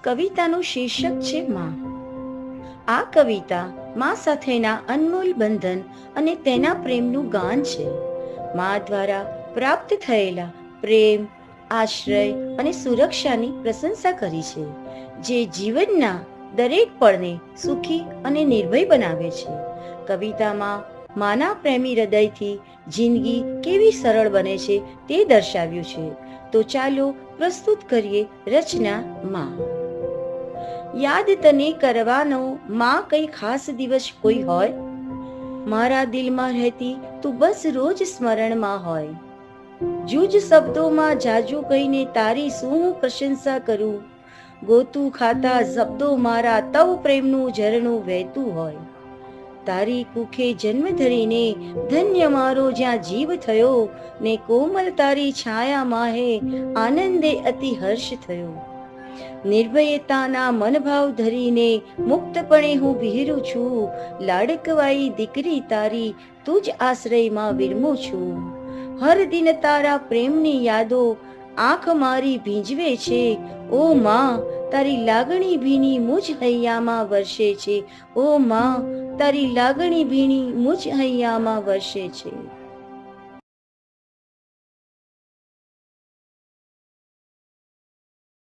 કવિતાનું શીર્ષક છે માં. આ કવિતા માં સાથેના અનમોલ બંધન અને તેના પ્રેમનું ગાન છે. માં દ્વારા પ્રાપ્ત થયેલા પ્રેમ, આશ્રય અને સુરક્ષાની પ્રશંસા કરી છે, જે જીવનના દરેક પળને સુખી અને નિર્ભય બનાવે છે. કવિતામાં માના પ્રેમી હૃદયથી જિંદગી કેવી સરળ બને છે તે દર્શાવ્યું છે. તો ચાલો પ્રસ્તુત કરીએ રચના માં. યાદ તને કરવાનો માં કઈ ખાસ દિવસ કોઈ હોય? મારા દિલમાં રહેતી તું બસ રોજ સ્મરણમાં હોય. જૂજ શબ્દોમાં જાજુ કહીને તારી શું હું પ્રશંસા કરું? ગોતું ખાતા શબ્દો મારા તવ પ્રેમનું ઝરણું વહેતું હોય. તારી કુખે જન્મ ધરીને ધન્ય મારો જ્યાં જીવ થયો, ને કોમલ તારી છાયા માહે આનંદે અતિ હર્ષ થયો. નિર્ભયતાના મનભાવ ધરીને મુક્તપણે હું વિહરું છું. લાડકવાઈ દીકરી તારી તું જ આશ્રયમાં વિરમું છું. હર દિન તારા પ્રેમની યાદો આંખ મારી ભીંજવે છે. ઓ માં, તારી લાગણી ભીની મુજ હૈયામાં વરસે છે. ઓ માં, તારી લાગણી ભીની મુજ હૈયામાં વરસે છે.